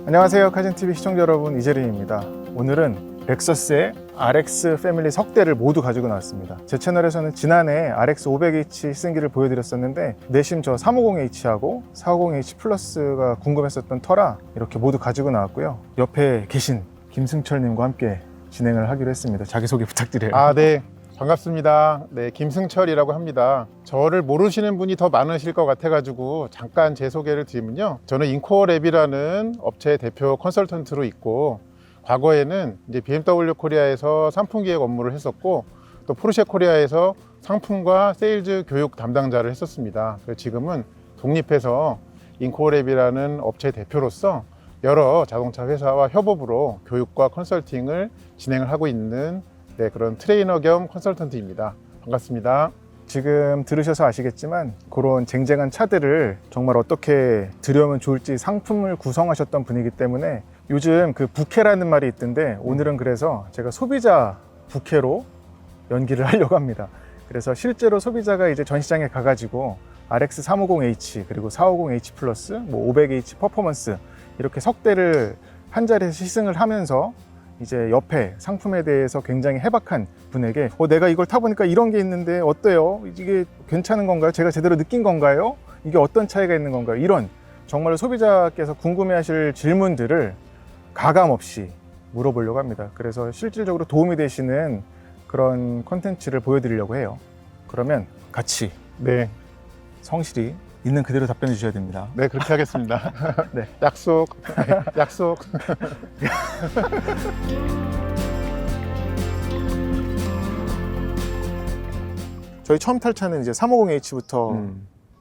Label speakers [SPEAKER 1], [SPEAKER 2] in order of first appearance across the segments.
[SPEAKER 1] 안녕하세요, 카진TV 시청자 여러분, 이재린입니다. 오늘은 렉서스의 RX 패밀리 석 대를 모두 가지고 나왔습니다. 제 채널에서는 지난해 RX 500H 시승기를 보여드렸었는데 내심 저 350H하고 450H 플러스가 궁금했었던 터라 이렇게 모두 가지고 나왔고요. 옆에 계신 김승철님과 함께 진행을 하기로 했습니다. 자기소개 부탁드려요.
[SPEAKER 2] 네. 반갑습니다. 네, 김승철이라고 합니다. 저를 모르시는 분이 더 많으실 것 같아가지고 잠깐 제 소개를 드리면요. 저는 인코어랩이라는 업체 대표 컨설턴트로 있고, 과거에는 이제 BMW 코리아에서 상품 기획 업무를 했었고, 또 포르쉐 코리아에서 상품과 세일즈 교육 담당자를 했었습니다. 그래서 지금은 독립해서 인코어랩이라는 업체 대표로서 여러 자동차 회사와 협업으로 교육과 컨설팅을 진행을 하고 있는 그런 트레이너 겸 컨설턴트입니다. 반갑습니다.
[SPEAKER 1] 지금 들으셔서 아시겠지만 그런 쟁쟁한 차들을 정말 어떻게 들여오면 좋을지 상품을 구성하셨던 분이기 때문에 요즘 그 부캐라는 말이 있던데, 오늘은 그래서 제가 소비자 부캐로 연기를 하려고 합니다. 그래서 실제로 소비자가 이제 전시장에 가가지고 RX 350H 그리고 450H 플러스, 500H 퍼포먼스 이렇게 석 대를 한 자리에서 시승을 하면서 이제 옆에 상품에 대해서 굉장히 해박한 분에게 내가 이걸 타보니까 이런 게 있는데 어때요? 이게 괜찮은 건가요? 제가 제대로 느낀 건가요? 이게 어떤 차이가 있는 건가요? 이런 정말 소비자께서 궁금해하실 질문들을 가감없이 물어보려고 합니다. 그래서 실질적으로 도움이 되시는 그런 컨텐츠를 보여드리려고 해요. 그러면 같이
[SPEAKER 2] 네,
[SPEAKER 1] 성실히 있는 그대로 답변해 주셔야 됩니다.
[SPEAKER 2] 네, 그렇게 하겠습니다.
[SPEAKER 1] 네.
[SPEAKER 2] 약속. 약속.
[SPEAKER 1] 저희 처음 탈 차는 이제 350H부터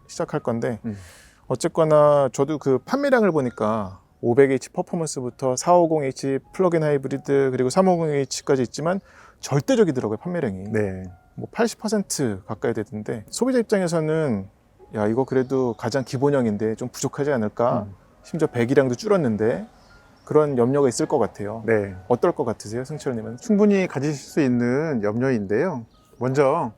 [SPEAKER 1] 시작할 건데, 어쨌거나 저도 그 판매량을 보니까 500H 퍼포먼스부터 450H 플러그인 하이브리드 그리고 350H까지 있지만 절대적이더라고요, 판매량이.
[SPEAKER 2] 네.
[SPEAKER 1] 뭐 80% 가까이 되던데, 소비자 입장에서는 야, 이거 그래도 가장 기본형인데 좀 부족하지 않을까? 심지어 배기량도 줄었는데 그런 염려가 있을 것 같아요.
[SPEAKER 2] 네.
[SPEAKER 1] 어떨 것 같으세요, 승철님은?
[SPEAKER 2] 충분히 가지실 수 있는 염려인데요. 먼저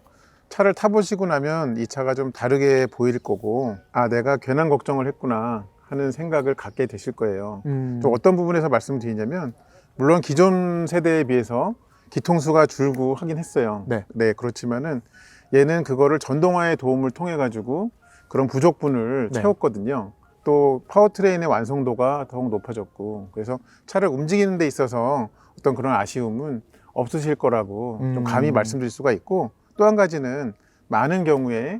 [SPEAKER 2] 차를 타보시고 나면 이 차가 좀 다르게 보일 거고, 내가 괜한 걱정을 했구나 하는 생각을 갖게 되실 거예요. 좀 어떤 부분에서 말씀드리냐면, 물론 기존 세대에 비해서 기통수가 줄고 하긴 했어요.
[SPEAKER 1] 네.
[SPEAKER 2] 그렇지만은 얘는 그거를 전동화의 도움을 통해 가지고 그런 부족분을
[SPEAKER 1] 네.
[SPEAKER 2] 채웠거든요. 또 파워트레인의 완성도가 더욱 높아졌고, 그래서 차를 움직이는 데 있어서 어떤 그런 아쉬움은 없으실 거라고 좀 감히 말씀드릴 수가 있고, 또 한 가지는 많은 경우에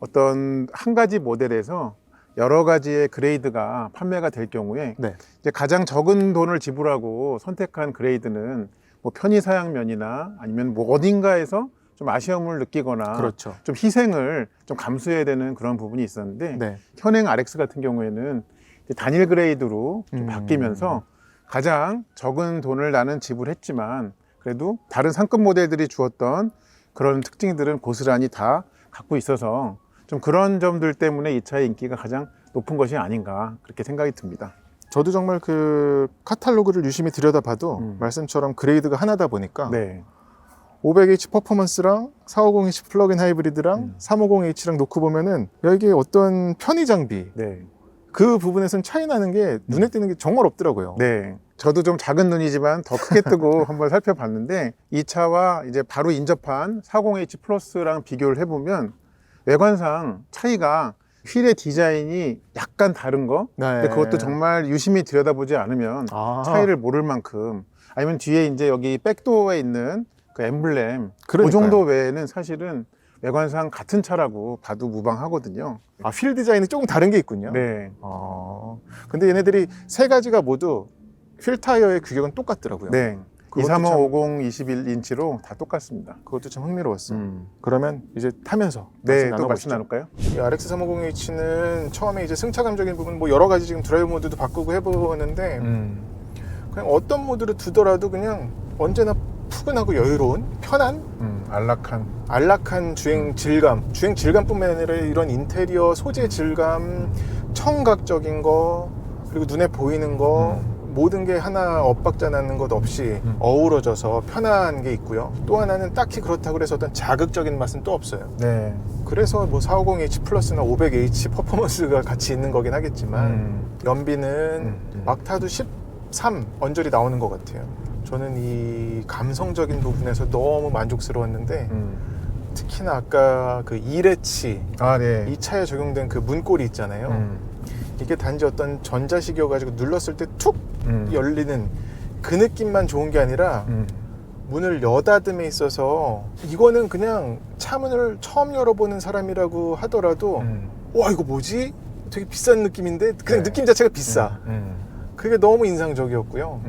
[SPEAKER 2] 어떤 한 가지 모델에서 여러 가지의 그레이드가 판매가 될 경우에
[SPEAKER 1] 네.
[SPEAKER 2] 이제 가장 적은 돈을 지불하고 선택한 그레이드는 뭐 편의사양면이나 아니면 뭐 어딘가에서 좀 아쉬움을 느끼거나,
[SPEAKER 1] 그렇죠.
[SPEAKER 2] 좀 희생을 좀 감수해야 되는 그런 부분이 있었는데,
[SPEAKER 1] 네.
[SPEAKER 2] 현행 RX 같은 경우에는 이제 단일 그레이드로 좀 바뀌면서 가장 적은 돈을 나는 지불했지만 그래도 다른 상급 모델들이 주었던 그런 특징들은 고스란히 다 갖고 있어서 좀 그런 점들 때문에 이 차의 인기가 가장 높은 것이 아닌가, 그렇게 생각이 듭니다.
[SPEAKER 1] 저도 정말 그 카탈로그를 유심히 들여다봐도 말씀처럼 그레이드가 하나다 보니까
[SPEAKER 2] 네.
[SPEAKER 1] 500H 퍼포먼스랑 450H 플러그인 하이브리드랑 350H랑 놓고 보면은, 야, 이게 어떤 편의 장비,
[SPEAKER 2] 네.
[SPEAKER 1] 그 부분에서는 차이 나는 게 눈에 띄는 게 정말 없더라고요.
[SPEAKER 2] 네. 저도 좀 작은 눈이지만 더 크게 뜨고 한번 살펴봤는데, 이 차와 이제 바로 인접한 40H 플러스랑 비교를 해보면 외관상 차이가, 휠의 디자인이 약간 다른 거,
[SPEAKER 1] 네.
[SPEAKER 2] 근데 그것도 정말 유심히 들여다보지 않으면 차이를 모를 만큼, 아니면 뒤에 이제 여기 백도어에 있는 그 엠블렘, 그 정도 외에는 사실은 외관상 같은 차라고 봐도 무방하거든요.
[SPEAKER 1] 휠 디자인이 조금 다른 게 있군요.
[SPEAKER 2] 네.
[SPEAKER 1] 근데 얘네들이 세 가지가 모두 휠 타이어의 규격은 똑같더라고요.
[SPEAKER 2] 네.
[SPEAKER 1] 그것도
[SPEAKER 2] 23550 21인치로 다 똑같습니다.
[SPEAKER 1] 그것도 참 흥미로웠어요. 그러면 이제 타면서
[SPEAKER 2] 네,
[SPEAKER 1] 말씀
[SPEAKER 2] 또 말씀
[SPEAKER 1] 나눠보시죠.
[SPEAKER 2] 나눌까요?
[SPEAKER 1] 이 RX 350H는 처음에 이제 승차감적인 부분 뭐 여러 가지 지금 드라이브 모드도 바꾸고 해보는데, 그냥 어떤 모드를 두더라도 그냥 언제나 푸근하고 여유로운, 편한, 안락한 주행 질감뿐만 아니라 이런 인테리어 소재 질감, 청각적인 거, 그리고 눈에 보이는 거, 모든 게 하나 엇박자 나는 것 없이 어우러져서 편한 게 있고요. 또 하나는 딱히 그렇다고 해서 어떤 자극적인 맛은 또 없어요.
[SPEAKER 2] 네.
[SPEAKER 1] 그래서 뭐 450H 플러스나 500H 퍼포먼스가 같이 있는 거긴 하겠지만 연비는 막타도 13 언저리 나오는 것 같아요. 저는 이 감성적인 부분에서 너무 만족스러웠는데 특히나 아까 그 2레치
[SPEAKER 2] 아, 네.
[SPEAKER 1] 이 차에 적용된 그 문고리 있잖아요. 이게 단지 어떤 전자식이어가지고 눌렀을 때 툭 열리는 그 느낌만 좋은 게 아니라 문을 여닫음에 있어서 이거는 그냥 차문을 처음 열어보는 사람이라고 하더라도 와 이거 뭐지? 되게 비싼 느낌인데 그냥
[SPEAKER 2] 네.
[SPEAKER 1] 느낌 자체가 비싸. 그게 너무 인상적이었고요.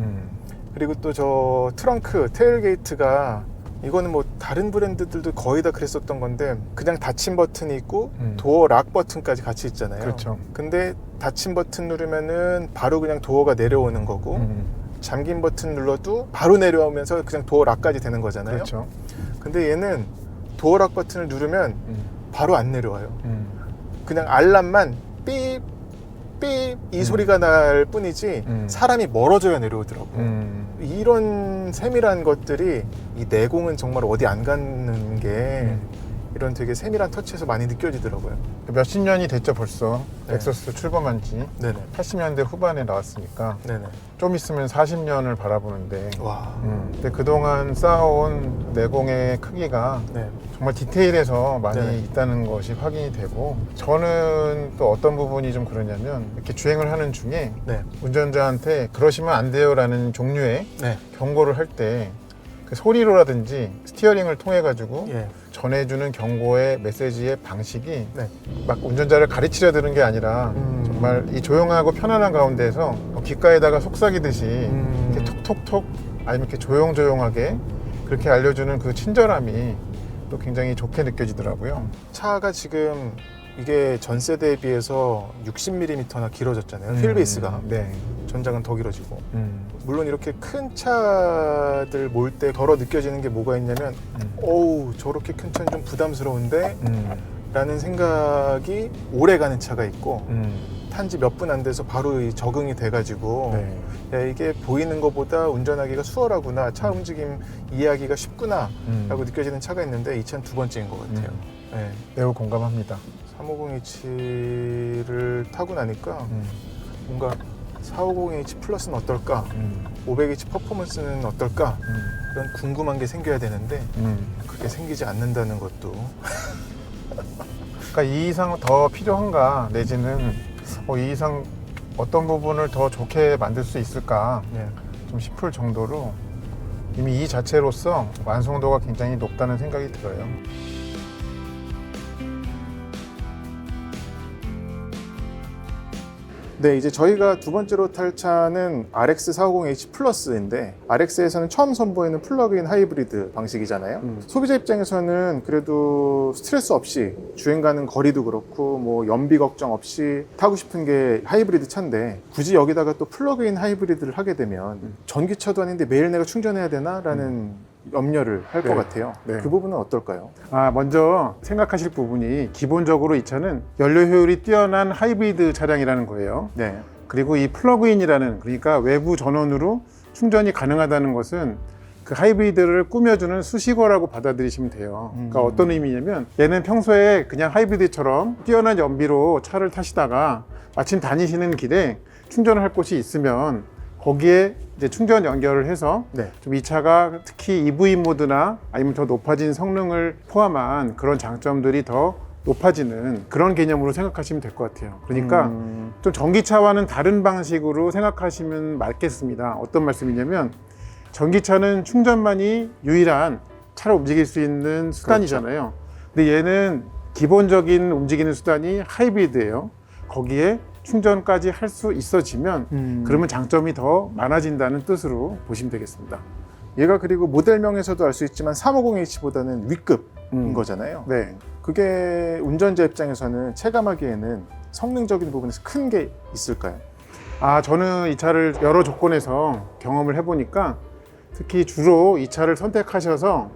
[SPEAKER 1] 그리고 또 저 트렁크 테일게이트가 이거는 뭐 다른 브랜드들도 거의 다 그랬었던 건데 그냥 닫힘 버튼이 있고 도어 락 버튼까지 같이 있잖아요.
[SPEAKER 2] 그렇죠.
[SPEAKER 1] 근데 닫힘 버튼 누르면은 바로 그냥 도어가 내려오는 거고 잠긴 버튼 눌러도 바로 내려오면서 그냥 도어 락까지 되는 거잖아요.
[SPEAKER 2] 그렇죠.
[SPEAKER 1] 근데 얘는 도어 락 버튼을 누르면 바로 안 내려와요. 그냥 알람만 삐 삐 이 소리가 날 뿐이지 사람이 멀어져야 내려오더라고요. 이런 세밀한 것들이 이 내공은 정말 어디 안 가는 게 이런 되게 세밀한 터치에서 많이 느껴지더라고요.
[SPEAKER 2] 몇십 년이 됐죠 벌써.
[SPEAKER 1] 네.
[SPEAKER 2] 엑소스 출범한 지
[SPEAKER 1] 네네.
[SPEAKER 2] 80년대 후반에 나왔으니까
[SPEAKER 1] 네네.
[SPEAKER 2] 좀 있으면 40년을 바라보는데
[SPEAKER 1] 와.
[SPEAKER 2] 근데 그동안 쌓아온 내공의 크기가
[SPEAKER 1] 네.
[SPEAKER 2] 정말 디테일해서 많이
[SPEAKER 1] 네네.
[SPEAKER 2] 있다는 것이 확인이 되고, 저는 또 어떤 부분이 좀 그러냐면 이렇게 주행을 하는 중에
[SPEAKER 1] 네.
[SPEAKER 2] 운전자한테 그러시면 안 돼요 라는 종류의
[SPEAKER 1] 네.
[SPEAKER 2] 경고를 할 때 그 소리로라든지 스티어링을 통해 가지고
[SPEAKER 1] 예.
[SPEAKER 2] 전해주는 경고의 메시지의 방식이
[SPEAKER 1] 네.
[SPEAKER 2] 막 운전자를 가르치려 드는 게 아니라 정말 이 조용하고 편안한 가운데서 귓가에다가 속삭이듯이 이렇게 톡톡톡 아니면 이렇게 조용조용하게 그렇게 알려주는 그 친절함이 또 굉장히 좋게 느껴지더라고요.
[SPEAKER 1] 차가 지금 이게 전 세대에 비해서 60mm나 길어졌잖아요. 휠베이스가.
[SPEAKER 2] 네.
[SPEAKER 1] 전장은 더 길어지고. 물론 이렇게 큰 차들 몰 때 덜어 느껴지는 게 뭐가 있냐면 어우 저렇게 큰 차는 좀 부담스러운데 라는 생각이 오래 가는 차가 있고 탄지 몇 분 안 돼서 바로 이 적응이 돼가지고
[SPEAKER 2] 네.
[SPEAKER 1] 야, 이게 보이는 것보다 운전하기가 수월하구나, 차 움직임 이해하기가 쉽구나 라고 느껴지는 차가 있는데 이 차는 두 번째인 것 같아요. 네.
[SPEAKER 2] 매우 공감합니다.
[SPEAKER 1] 350H를 타고 나니까 뭔가 450H 플러스는 어떨까, 500H 퍼포먼스는 어떨까, 그런 궁금한 게 생겨야 되는데 그게 생기지 않는다는 것도.
[SPEAKER 2] 그러니까 이 이상 더 필요한가, 내지는 이 이상 어떤 부분을 더 좋게 만들 수 있을까
[SPEAKER 1] 네.
[SPEAKER 2] 좀 싶을 정도로 이미 이 자체로서 완성도가 굉장히 높다는 생각이 들어요.
[SPEAKER 1] 네, 이제 저희가 두 번째로 탈 차는 RX450H 플러스인데 RX에서는 처음 선보이는 플러그인 하이브리드 방식이잖아요. 소비자 입장에서는 그래도 스트레스 없이 주행 가는 거리도 그렇고 뭐 연비 걱정 없이 타고 싶은 게 하이브리드 차인데 굳이 여기다가 또 플러그인 하이브리드를 하게 되면 전기차도 아닌데 매일 내가 충전해야 되나? 라는 염려를 할 것
[SPEAKER 2] 네.
[SPEAKER 1] 같아요.
[SPEAKER 2] 네.
[SPEAKER 1] 그 부분은 어떨까요?
[SPEAKER 2] 먼저 생각하실 부분이 기본적으로 이 차는 연료 효율이 뛰어난 하이브리드 차량이라는 거예요.
[SPEAKER 1] 네.
[SPEAKER 2] 그리고 이 플러그인이라는, 그러니까 외부 전원으로 충전이 가능하다는 것은 그 하이브리드를 꾸며주는 수식어라고 받아들이시면 돼요. 그러니까 어떤 의미냐면 얘는 평소에 그냥 하이브리드처럼 뛰어난 연비로 차를 타시다가 마침 다니시는 길에 충전을 할 곳이 있으면 거기에 이제 충전 연결을 해서
[SPEAKER 1] 네.
[SPEAKER 2] 좀 이 차가 특히 EV 모드나 아니면 더 높아진 성능을 포함한 그런 장점들이 더 높아지는 그런 개념으로 생각하시면 될 것 같아요. 그러니까 좀 전기차와는 다른 방식으로 생각하시면 맞겠습니다. 어떤 말씀이냐면 전기차는 충전만이 유일한 차를 움직일 수 있는 수단이잖아요. 근데 얘는 기본적인 움직이는 수단이 하이브리드예요. 거기에 충전까지 할 수 있어지면 그러면 장점이 더 많아진다는 뜻으로 보시면 되겠습니다.
[SPEAKER 1] 얘가 그리고 모델명에서도 알 수 있지만 350H보다는 W급인 거잖아요.
[SPEAKER 2] 네.
[SPEAKER 1] 그게 운전자 입장에서는 체감하기에는 성능적인 부분에서 큰 게 있을까요?
[SPEAKER 2] 저는 이 차를 여러 조건에서 경험을 해보니까 특히 주로 이 차를 선택하셔서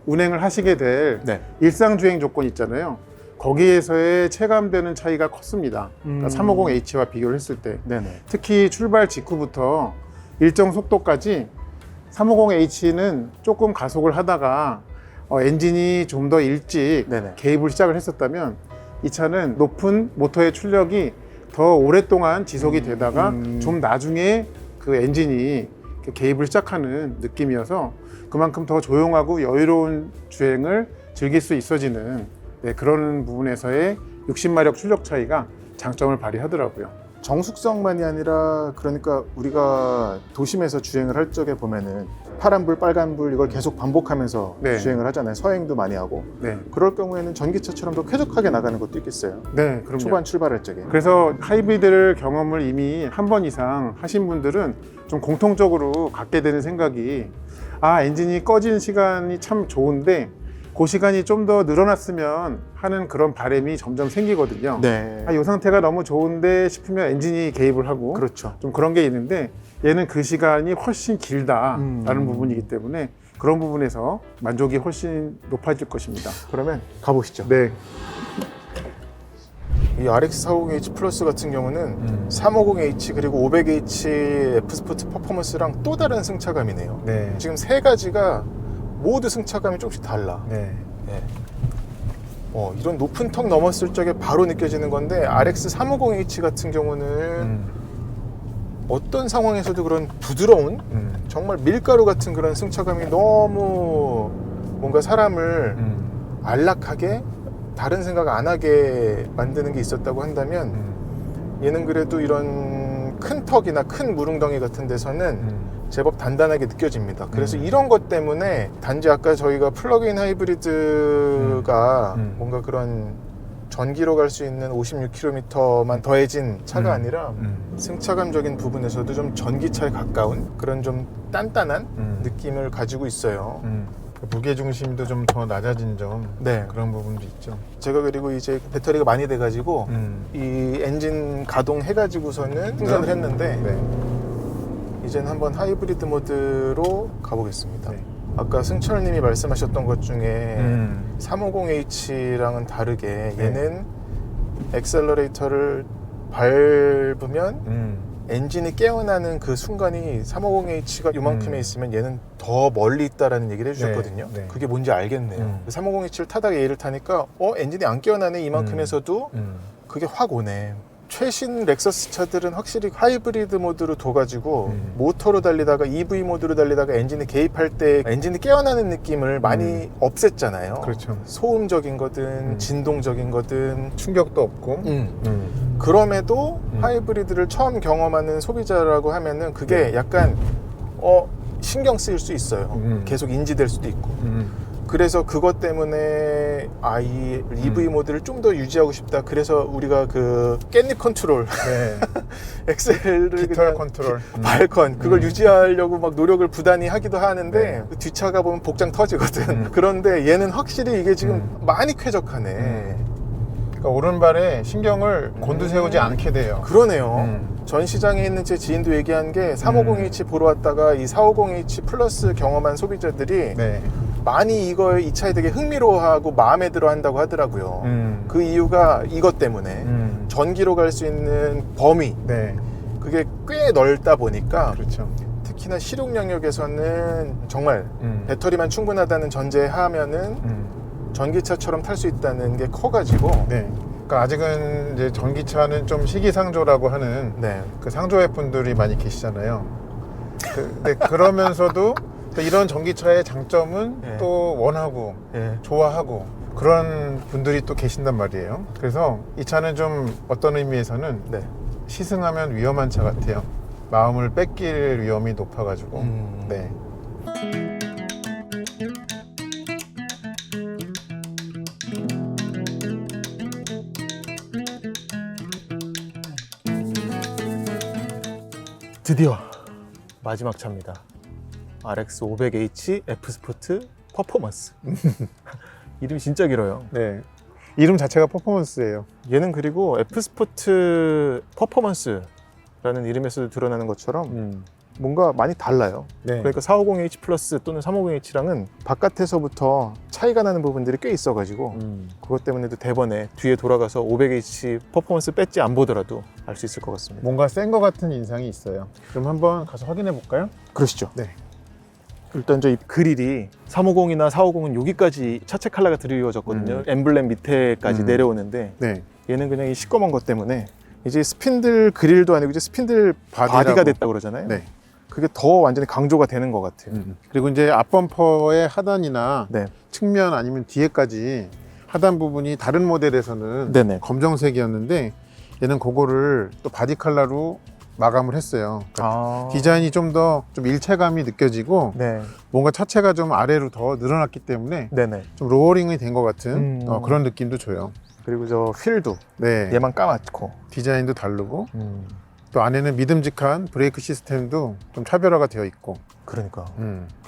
[SPEAKER 2] 운행을 하시게 될
[SPEAKER 1] 네.
[SPEAKER 2] 일상주행 조건 있잖아요. 거기에서의 체감되는 차이가 컸습니다. 그러니까 350H와 비교를 했을 때
[SPEAKER 1] 네네.
[SPEAKER 2] 특히 출발 직후부터 일정 속도까지 350H는 조금 가속을 하다가 엔진이 좀 더 일찍
[SPEAKER 1] 네네.
[SPEAKER 2] 개입을 시작을 했었다면 이 차는 높은 모터의 출력이 더 오랫동안 지속이 되다가 좀 나중에 그 엔진이 개입을 시작하는 느낌이어서 그만큼 더 조용하고 여유로운 주행을 즐길 수 있어지는 그런 부분에서의 60마력 출력 차이가 장점을 발휘하더라고요.
[SPEAKER 1] 정숙성만이 아니라 그러니까 우리가 도심에서 주행을 할 적에 보면은 파란불, 빨간불 이걸 계속 반복하면서
[SPEAKER 2] 네.
[SPEAKER 1] 주행을 하잖아요. 서행도 많이 하고.
[SPEAKER 2] 네,
[SPEAKER 1] 그럴 경우에는 전기차처럼 더 쾌적하게 나가는 것도 있겠어요.
[SPEAKER 2] 네, 그럼요.
[SPEAKER 1] 초반 출발할 적에.
[SPEAKER 2] 그래서 하이브리드 경험을 이미 한 번 이상 하신 분들은 좀 공통적으로 갖게 되는 생각이 엔진이 꺼진 시간이 참 좋은데 그 시간이 좀 더 늘어났으면 하는 그런 바람이 점점 생기거든요.
[SPEAKER 1] 네.
[SPEAKER 2] 이 상태가 너무 좋은데 싶으면 엔진이 개입을 하고
[SPEAKER 1] 그렇죠.
[SPEAKER 2] 좀 그런 게 있는데 얘는 그 시간이 훨씬 길다라는 부분이기 때문에 그런 부분에서 만족이 훨씬 높아질 것입니다.
[SPEAKER 1] 그러면 가보시죠.
[SPEAKER 2] 네.
[SPEAKER 1] 이 RX450H 플러스 같은 경우는 350H 그리고 500H F스포츠 퍼포먼스랑 또 다른 승차감이네요.
[SPEAKER 2] 네.
[SPEAKER 1] 지금 세 가지가 모두 승차감이 조금씩 달라.
[SPEAKER 2] 네.
[SPEAKER 1] 네. 이런 높은 턱 넘었을 적에 바로 느껴지는 건데 RX350H 같은 경우는 어떤 상황에서도 그런 부드러운 정말 밀가루 같은 그런 승차감이 너무 뭔가 사람을 안락하게 다른 생각 안 하게 만드는 게 있었다고 한다면 얘는 그래도 이런 큰 턱이나 큰 무릉덩이 같은 데서는 제법 단단하게 느껴집니다. 그래서 이런 것 때문에 단지 아까 저희가 플러그인 하이브리드가 뭔가 그런 전기로 갈 수 있는 56km만 더해진 차가 아니라 승차감적인 부분에서도 좀 전기차에 가까운 그런 좀 단단한 느낌을 가지고 있어요.
[SPEAKER 2] 무게중심도 좀 더 낮아진 점
[SPEAKER 1] 네.
[SPEAKER 2] 그런 부분도 있죠.
[SPEAKER 1] 제가 그리고 이제 배터리가 많이 돼가지고 이 엔진 가동해가지고서는 충전을 했는데
[SPEAKER 2] 네.
[SPEAKER 1] 이제는 한번 하이브리드 모드로 가보겠습니다.
[SPEAKER 2] 네.
[SPEAKER 1] 아까 승철님이 말씀하셨던 것 중에 350H랑은 다르게
[SPEAKER 2] 네.
[SPEAKER 1] 얘는 액셀러레이터를 밟으면 엔진이 깨어나는 그 순간이 350H가 요만큼에 있으면 얘는 더 멀리 있다라는 얘기를 해주셨거든요.
[SPEAKER 2] 네, 네.
[SPEAKER 1] 그게 뭔지 알겠네요. 350H를 타다가 얘를 타니까 엔진이 안 깨어나네 이만큼에서도 그게 확 오네. 최신 렉서스 차들은 확실히 하이브리드 모드로 둬가지고 모터로 달리다가 EV 모드로 달리다가 엔진이 개입할 때 엔진이 깨어나는 느낌을 많이 없앴잖아요.
[SPEAKER 2] 그렇죠.
[SPEAKER 1] 소음적인 거든 진동적인 거든
[SPEAKER 2] 충격도 없고.
[SPEAKER 1] 그럼에도 하이브리드를 처음 경험하는 소비자라고 하면은 그게 약간 신경 쓰일 수 있어요. 계속 인지될 수도 있고. 그래서 그것 때문에 이 EV 모드를 좀 더 유지하고 싶다. 그래서 우리가 그 깻잎 컨트롤,
[SPEAKER 2] 네.
[SPEAKER 1] 엑셀을
[SPEAKER 2] 깃털
[SPEAKER 1] 그냥
[SPEAKER 2] 컨트롤.
[SPEAKER 1] 발컨 그걸 유지하려고 막 노력을 부단히 하기도 하는데
[SPEAKER 2] 네.
[SPEAKER 1] 그 뒷차가 보면 복장 터지거든. 그런데 얘는 확실히 이게 지금 많이 쾌적하네.
[SPEAKER 2] 그러니까 오른발에 신경을 곤두세우지 않게 돼요.
[SPEAKER 1] 그러네요. 전 시장에 있는 제 지인도 얘기한 게 350H 보러 왔다가 이 450H 플러스 경험한 소비자들이
[SPEAKER 2] 네.
[SPEAKER 1] 많이 이 차에 되게 흥미로워하고 마음에 들어 한다고 하더라고요. 그 이유가 이것 때문에 전기로 갈 수 있는 범위
[SPEAKER 2] 네.
[SPEAKER 1] 그게 꽤 넓다 보니까
[SPEAKER 2] 그렇죠.
[SPEAKER 1] 특히나 실용 영역에서는 정말 배터리만 충분하다는 전제하면은 전기차처럼 탈 수 있다는 게 커가지고
[SPEAKER 2] 네. 그러니까 아직은 이제 전기차는 좀 시기상조라고 하는
[SPEAKER 1] 네.
[SPEAKER 2] 그 상조회 분들이 많이 계시잖아요. 근데 그러면서도 또 이런 전기차의 장점은
[SPEAKER 1] 네.
[SPEAKER 2] 또 원하고
[SPEAKER 1] 예.
[SPEAKER 2] 좋아하고 그런 분들이 또 계신단 말이에요. 그래서 이 차는 좀 어떤 의미에서는
[SPEAKER 1] 네.
[SPEAKER 2] 시승하면 위험한 차 같아요. 마음을 뺏길 위험이 높아가지고. 네.
[SPEAKER 1] 드디어 마지막 차입니다. RX 500H F스포트 퍼포먼스. 이름이 진짜 길어요.
[SPEAKER 2] 네. 이름 자체가 퍼포먼스예요.
[SPEAKER 1] 얘는 그리고 F스포트 퍼포먼스라는 이름에서도 드러나는 것처럼 뭔가 많이 달라요.
[SPEAKER 2] 네.
[SPEAKER 1] 그러니까 450H 플러스 또는 350H랑은 바깥에서부터 차이가 나는 부분들이 꽤 있어가지고 그것 때문에도 대번에 뒤에 돌아가서 500H 퍼포먼스 뺐지 안 보더라도 알 수 있을 것 같습니다.
[SPEAKER 2] 뭔가 센 것 같은 인상이 있어요. 그럼 한번 가서 확인해 볼까요?
[SPEAKER 1] 그러시죠.
[SPEAKER 2] 네.
[SPEAKER 1] 일단 저 이 그릴이 350이나 450은 여기까지 차체 컬러가 드리워졌거든요. 엠블렘 밑에까지 내려오는데
[SPEAKER 2] 네.
[SPEAKER 1] 얘는 그냥 이 시꺼먼 것 때문에 이제 스핀들 그릴도 아니고 이제 스핀들 바디가 됐다고 그러잖아요.
[SPEAKER 2] 네.
[SPEAKER 1] 그게 더 완전히 강조가 되는 것 같아요.
[SPEAKER 2] 그리고 이제 앞범퍼의 하단이나
[SPEAKER 1] 네.
[SPEAKER 2] 측면 아니면 뒤에까지 하단 부분이 다른 모델에서는
[SPEAKER 1] 네네.
[SPEAKER 2] 검정색이었는데 얘는 그거를 또 바디 컬러로 마감을 했어요. 그러니까 디자인이 좀 더 좀 일체감이 느껴지고
[SPEAKER 1] 네.
[SPEAKER 2] 뭔가 차체가 좀 아래로 더 늘어났기 때문에
[SPEAKER 1] 네네.
[SPEAKER 2] 좀 로어링이 된 것 같은
[SPEAKER 1] 음.
[SPEAKER 2] 그런 느낌도 줘요.
[SPEAKER 1] 그리고 저 휠도
[SPEAKER 2] 네.
[SPEAKER 1] 얘만 까맣고.
[SPEAKER 2] 디자인도 다르고 또 안에는 믿음직한 브레이크 시스템도 좀 차별화가 되어 있고
[SPEAKER 1] 그러니까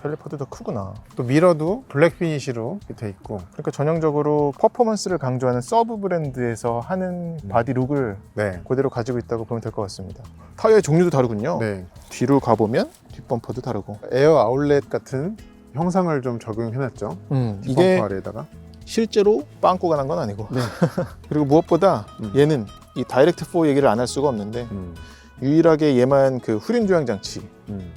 [SPEAKER 1] 캘리퍼도 더 크구나.
[SPEAKER 2] 또 미러도 블랙 피니시로 돼 있고
[SPEAKER 1] 그러니까 전형적으로 퍼포먼스를 강조하는 서브 브랜드에서 하는 바디 룩을
[SPEAKER 2] 네.
[SPEAKER 1] 그대로 가지고 있다고 보면 될 것 같습니다. 타이어의 종류도 다르군요.
[SPEAKER 2] 네.
[SPEAKER 1] 뒤로 가보면 뒷범퍼도 다르고.
[SPEAKER 2] 에어 아울렛 같은 형상을 좀 적용해놨죠.
[SPEAKER 1] 이게
[SPEAKER 2] 뒷범퍼 아래에다가.
[SPEAKER 1] 실제로 빵꾸가 난 건 아니고.
[SPEAKER 2] 네.
[SPEAKER 1] 그리고 무엇보다 얘는 이 다이렉트 4 얘기를 안 할 수가 없는데 유일하게 얘만 그 후륜 조향 장치.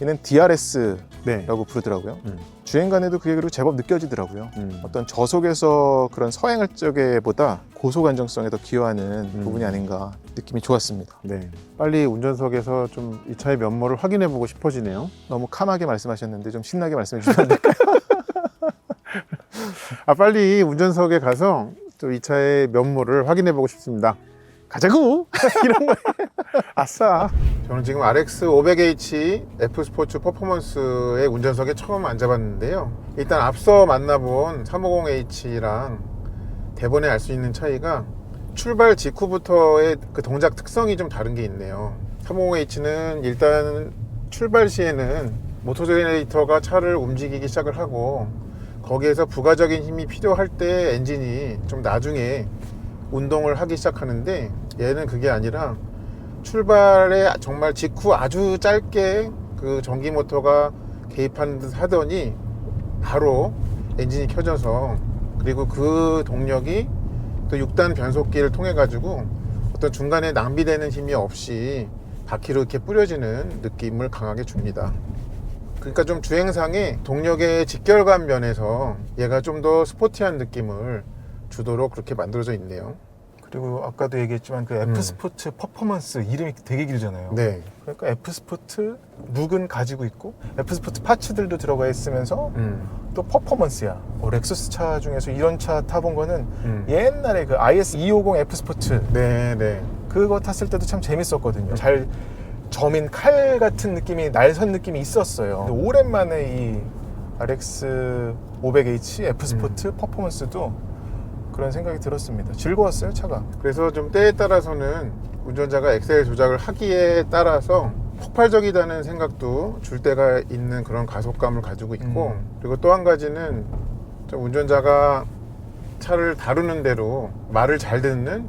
[SPEAKER 1] 얘는 DRS라고
[SPEAKER 2] 네.
[SPEAKER 1] 부르더라고요. 주행간에도 그게 그리고 제법 느껴지더라고요. 어떤 저속에서 그런 서행할 적에보다 고속 안정성에 더 기여하는 부분이 아닌가 느낌이 좋았습니다.
[SPEAKER 2] 네. 빨리 운전석에서 좀 이 차의 면모를 확인해보고 싶어지네요.
[SPEAKER 1] 너무 캄하게 말씀하셨는데 좀 신나게 말씀해 주시면 안 될까요?
[SPEAKER 2] 빨리 운전석에 가서 또 이 차의 면모를 확인해보고 싶습니다.
[SPEAKER 1] 가자고! 이런 거.
[SPEAKER 2] 아싸! 저는 지금 RX 500H F 스포츠 퍼포먼스의 운전석에 처음 앉아봤는데요. 일단 앞서 만나본 350H랑 대번에 알 수 있는 차이가 출발 직후부터의 그 동작 특성이 좀 다른 게 있네요. 350H는 일단 출발 시에는 모터 제너레이터가 차를 움직이기 시작을 하고 거기에서 부가적인 힘이 필요할 때 엔진이 좀 나중에 운동을 하기 시작하는데 얘는 그게 아니라 출발에 정말 직후 아주 짧게 그 전기 모터가 개입하는 듯 하더니 바로 엔진이 켜져서 그리고 그 동력이 또 6단 변속기를 통해 가지고 어떤 중간에 낭비되는 힘이 없이 바퀴로 이렇게 뿌려지는 느낌을 강하게 줍니다. 그러니까 좀 주행상의 동력의 직결감 면에서 얘가 좀 더 스포티한 느낌을 주도록 그렇게 만들어져 있네요.
[SPEAKER 1] 그리고 아까도 얘기했지만 그 F 스포츠 퍼포먼스 이름이 되게 길잖아요.
[SPEAKER 2] 네.
[SPEAKER 1] 그러니까 F 스포츠 룩은 가지고 있고 F 스포츠 파츠들도 들어가 있으면서 또 퍼포먼스야. 렉서스 차 중에서 이런 차 타본 거는 옛날에 그 IS 250 F 스포츠
[SPEAKER 2] 네, 네.
[SPEAKER 1] 그거 탔을 때도 참 재밌었거든요. 잘 점인 칼 같은 느낌이 날선 느낌이 있었어요. 근데 오랜만에 이 RX 500H F 스포츠 퍼포먼스도 그런 생각이 들었습니다. 즐거웠어요, 차가.
[SPEAKER 2] 그래서 좀 때에 따라서는 운전자가 엑셀 조작을 하기에 따라서 폭발적이다는 생각도 줄 때가 있는 그런 가속감을 가지고 있고 그리고 또 한 가지는 좀 운전자가 차를 다루는 대로 말을 잘 듣는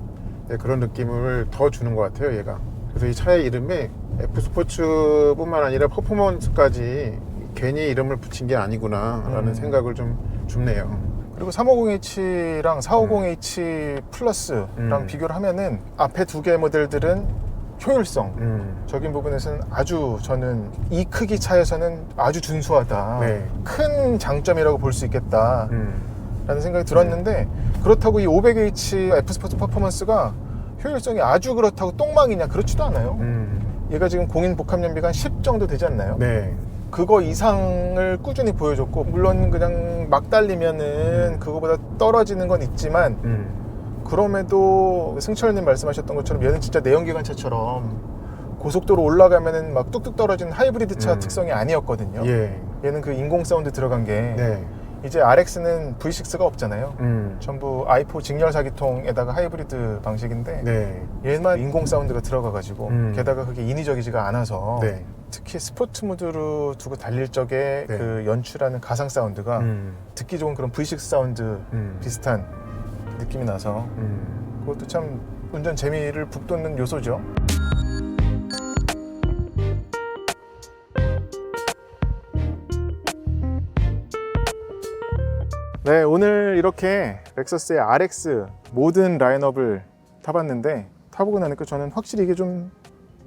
[SPEAKER 2] 그런 느낌을 더 주는 것 같아요, 얘가. 그래서 이 차의 이름에 F 스포츠뿐만 아니라 퍼포먼스까지 괜히 이름을 붙인 게 아니구나 라는 생각을 좀 줍네요.
[SPEAKER 1] 그리고 350H랑 450H 플러스랑 비교를 하면은 앞에 두 개의 모델들은 효율성적인 부분에서는 아주 저는 이 크기 차에서는 아주 준수하다.
[SPEAKER 2] 네.
[SPEAKER 1] 큰 장점이라고 볼 수 있겠다. 라는 생각이 들었는데 그렇다고 이 500H F 스포츠 퍼포먼스가 효율성이 아주 그렇다고 똥망이냐 그렇지도 않아요. 얘가 지금 공인 복합 연비가 한 10 정도 되지 않나요?
[SPEAKER 2] 네.
[SPEAKER 1] 그거 이상을 꾸준히 보여줬고 물론 그냥 막 달리면은 그거보다 떨어지는 건 있지만 그럼에도 승철님 말씀하셨던 것처럼 얘는 진짜 내연기관차처럼 고속도로 올라가면은 막 뚝뚝 떨어지는 하이브리드 차 특성이 아니었거든요.
[SPEAKER 2] 예.
[SPEAKER 1] 얘는 그 인공 사운드 들어간 게
[SPEAKER 2] 네.
[SPEAKER 1] 이제 RX는 V6가 없잖아요. 전부 i4 직렬 4기통에다가 하이브리드 방식인데
[SPEAKER 2] 네.
[SPEAKER 1] 얘만 인공 사운드가 들어가가지고 게다가 그게 인위적이지가 않아서
[SPEAKER 2] 네.
[SPEAKER 1] 특히 스포츠 모드로 두고 달릴 적에
[SPEAKER 2] 네.
[SPEAKER 1] 그 연출하는 가상 사운드가 듣기 좋은 그런 V6 사운드 비슷한 느낌이 나서 그것도 참 운전 재미를 북돋는 요소죠. 네, 오늘 이렇게 렉서스의 RX 모든 라인업을 타봤는데 타보고 나니까 저는 확실히 이게 좀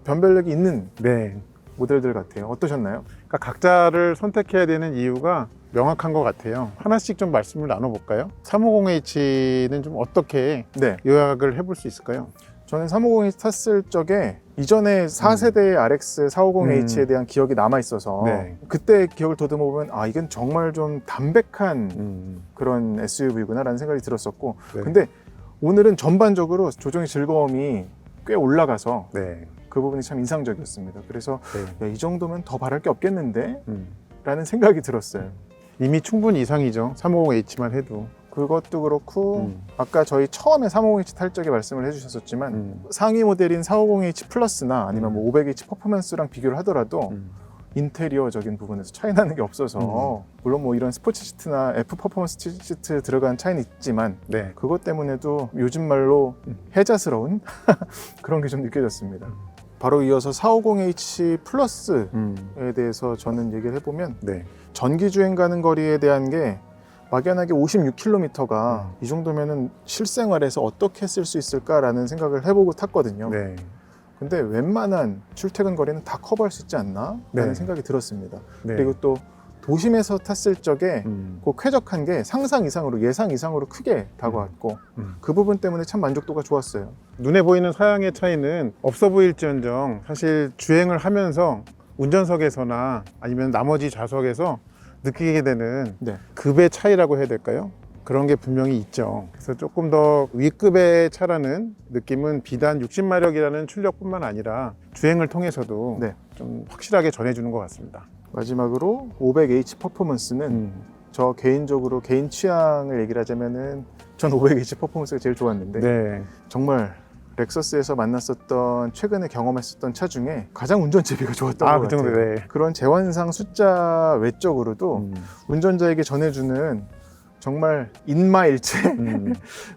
[SPEAKER 1] 변별력이 있는
[SPEAKER 2] 네.
[SPEAKER 1] 모델들 같아요. 어떠셨나요?
[SPEAKER 2] 그러니까 각자를 선택해야 되는 이유가 명확한 것 같아요. 하나씩 좀 말씀을 나눠볼까요? 350H는 좀 어떻게
[SPEAKER 1] 네,
[SPEAKER 2] 요약을 해볼 수 있을까요?
[SPEAKER 1] 저는 350H 탔을 적에 이전에 4세대의 RX 450H에 대한 기억이 남아 있어서
[SPEAKER 2] 네.
[SPEAKER 1] 그때 기억을 더듬어 보면 아 이건 정말 좀 담백한 그런 SUV구나라는 생각이 들었었고
[SPEAKER 2] 네.
[SPEAKER 1] 근데 오늘은 전반적으로 조종의 즐거움이 꽤 올라가서
[SPEAKER 2] 네.
[SPEAKER 1] 그 부분이 참 인상적이었습니다. 그래서
[SPEAKER 2] 네.
[SPEAKER 1] 야, 이 정도면 더 바랄 게 없겠는데?
[SPEAKER 2] 음.
[SPEAKER 1] 라는 생각이 들었어요.
[SPEAKER 2] 이미 충분히 이상이죠. 350H만 해도.
[SPEAKER 1] 그것도 그렇고 아까 저희 처음에 350H 탈 적에 말씀을 해주셨었지만 상위 모델인 450H 플러스나 아니면 뭐 500H 퍼포먼스랑 비교를 하더라도 인테리어적인 부분에서 차이 나는 게 없어서 물론 뭐 이런 스포츠 시트나 F 퍼포먼스 시트 들어간 차이는 있지만
[SPEAKER 2] 네.
[SPEAKER 1] 그것 때문에도 요즘 말로 혜자스러운 그런 게 좀 느껴졌습니다. 바로 이어서 450H 플러스에 대해서 저는 얘기를 해보면
[SPEAKER 2] 네.
[SPEAKER 1] 전기 주행 가는 거리에 대한 게 막연하게 56km가 이 정도면은 실생활에서 어떻게 쓸 수 있을까라는 생각을 해보고 탔거든요.
[SPEAKER 2] 네.
[SPEAKER 1] 근데 웬만한 출퇴근 거리는 다 커버할 수 있지 않나? 라는
[SPEAKER 2] 네.
[SPEAKER 1] 생각이 들었습니다.
[SPEAKER 2] 네.
[SPEAKER 1] 그리고 또 도심에서 탔을 적에 그 쾌적한 게 상상 이상으로 예상 이상으로 크게 다가왔고 그 부분 때문에 참 만족도가 좋았어요.
[SPEAKER 2] 눈에 보이는 사양의 차이는 없어 보일지언정 사실 주행을 하면서 운전석에서나 아니면 나머지 좌석에서 느끼게 되는
[SPEAKER 1] 네.
[SPEAKER 2] 급의 차이라고 해야 될까요? 그런 게 분명히 있죠. 그래서 조금 더 위급의 차라는 느낌은 비단 60마력이라는 출력뿐만 아니라 주행을 통해서도
[SPEAKER 1] 네.
[SPEAKER 2] 좀 확실하게 전해주는 것 같습니다.
[SPEAKER 1] 마지막으로 500H 퍼포먼스는 저 개인적으로 개인 취향을 얘기를 하자면은 전 500H 퍼포먼스가 제일 좋았는데
[SPEAKER 2] 네.
[SPEAKER 1] 정말 렉서스에서 만났었던 최근에 경험했었던 차 중에 가장 운전 재미가 좋았던 것
[SPEAKER 2] 그 정도,
[SPEAKER 1] 같아요.
[SPEAKER 2] 네.
[SPEAKER 1] 그런 제환상 숫자 외적으로도 운전자에게 전해주는 정말 인마일체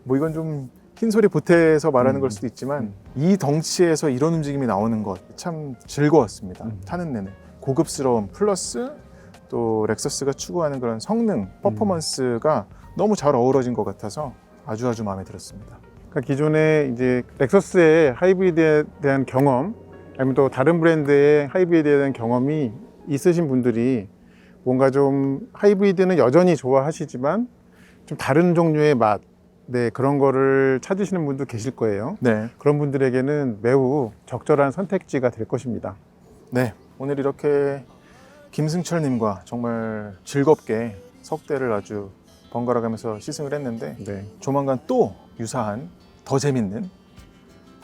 [SPEAKER 1] 뭐 이건 좀 흰소리 보태서 말하는 걸 수도 있지만 이 덩치에서 이런 움직임이 나오는 것 참 즐거웠습니다. 타는 내내 고급스러움 플러스 또 렉서스가 추구하는 그런 성능 퍼포먼스가 너무 잘 어우러진 것 같아서 아주 마음에 들었습니다.
[SPEAKER 2] 그러니까 기존에 이제 렉서스의 하이브리드에 대한 경험, 아니면 또 다른 브랜드의 하이브리드에 대한 경험이 있으신 분들이 뭔가 좀 하이브리드는 여전히 좋아하시지만 좀 다른 종류의 맛, 네, 그런 거를 찾으시는 분도 계실 거예요.
[SPEAKER 1] 네.
[SPEAKER 2] 그런 분들에게는 매우 적절한 선택지가 될 것입니다.
[SPEAKER 1] 네. 오늘 이렇게 김승철님과 정말 즐겁게 석대를 아주 번갈아 가면서 시승을 했는데
[SPEAKER 2] 네.
[SPEAKER 1] 조만간 또 유사한 더 재밌는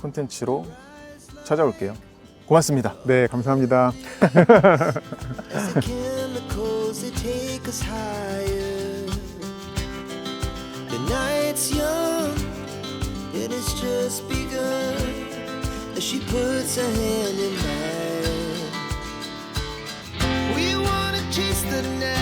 [SPEAKER 1] 콘텐츠로 찾아올게요. 고맙습니다.
[SPEAKER 2] 네, 감사합니다.
[SPEAKER 3] As the chemicals they take us higher. The night's young, it has just begun. As she puts her hand in mine, we wanna chase the night.